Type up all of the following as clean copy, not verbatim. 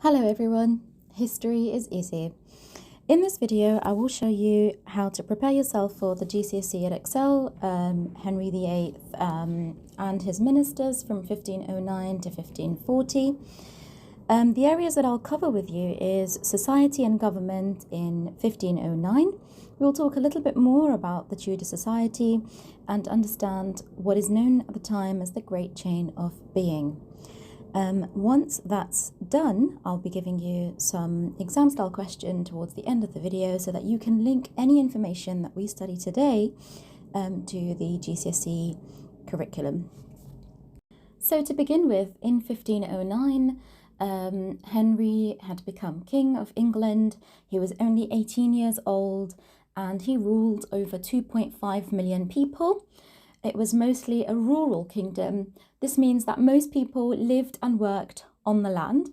Hello everyone, history is easy. In this video I will show you how to prepare yourself for the GCSE Edexcel, Henry VIII and his ministers from 1509 to 1540. The areas that I'll cover with you is society and government in 1509. We'll talk a little bit more about the Tudor society and understand what is known at the time as the Great Chain of Being. Once that's done, I'll be giving you some exam style question towards the end of the video so that you can link any information that we study today to the GCSE curriculum. So to begin with, in 1509, Henry had become King of England. He was only 18 years old and he ruled over 2.5 million people. It was mostly a rural kingdom. This means that most people lived and worked on the land,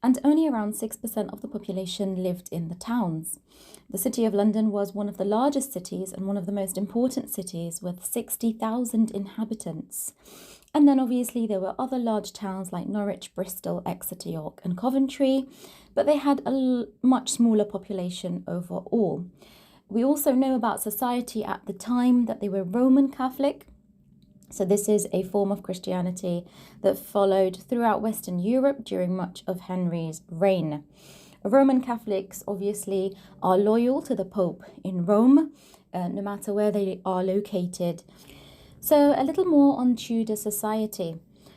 and only around 6% of the population lived in the towns. The City of London was one of the largest cities and one of the most important cities with 60,000 inhabitants. And then obviously there were other large towns like Norwich, Bristol, Exeter, York and Coventry, but they had a much smaller population overall. We also know about society at the time that they were Roman Catholic. So this is a form of Christianity that followed throughout Western Europe during much of Henry's reign. Roman Catholics obviously are loyal to the Pope in Rome, no matter where they are located. So a little more on Tudor society.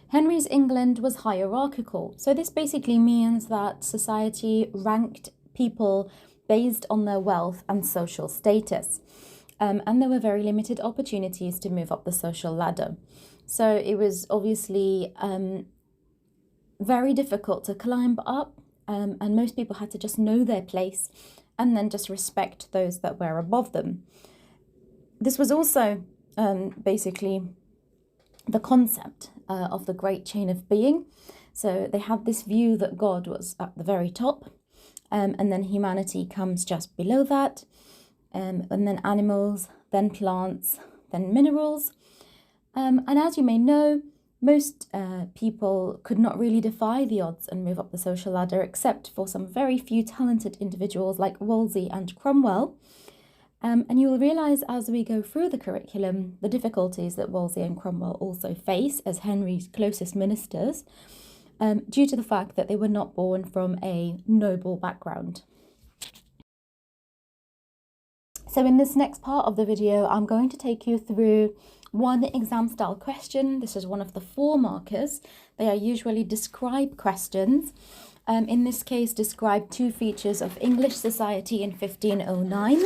Henry's England was hierarchical. So this basically means that society ranked people based on their wealth and social status. And there were very limited opportunities to move up the social ladder. So it was obviously very difficult to climb up, and most people had to just know their place and then just respect those that were above them. This was also basically the concept of the Great Chain of Being. So they had this view that God was at the very top, and then humanity comes just below that, and then animals, then plants, then minerals. And as you may know, most people could not really defy the odds and move up the social ladder, except for some very few talented individuals like Wolsey and Cromwell. And you will realise as we go through the curriculum the difficulties that Wolsey and Cromwell also face as Henry's closest ministers, due to the fact that they were not born from a noble background. So in this next part of the video, I'm going to take you through one exam style question. This is one of the 4 markers. They are usually describe questions. In this case, describe 2 features of English society in 1509.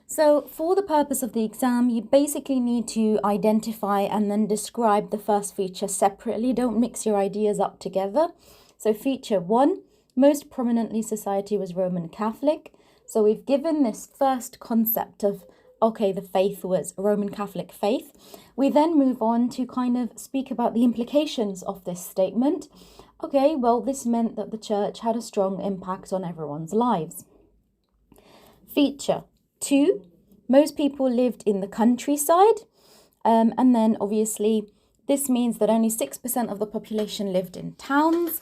So for the purpose of the exam, you basically need to identify and then describe the first feature separately. Don't mix your ideas up together. So feature 1, most prominently society was Roman Catholic. So we've given this first concept of, okay, the faith was Roman Catholic faith. We then move on to kind of speak about the implications of this statement. Okay, well, this meant that the church had a strong impact on everyone's lives. Feature 2, most people lived in the countryside. And then obviously this means that only 6% of the population lived in towns.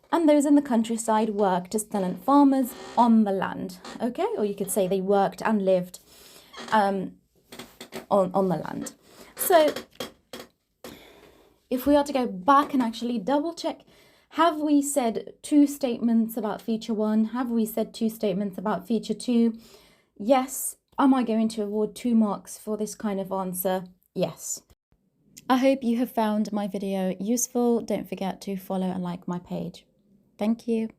And those in the countryside worked as tenant farmers on the land, okay? Or you could say they worked and lived on the land. So if we are to go back and actually double check, have we said 2 statements about feature 1? Have we said 2 statements about feature 2? Yes. Am I going to award 2 marks for this kind of answer? Yes. I hope you have found my video useful. Don't forget to follow and like my page. Thank you.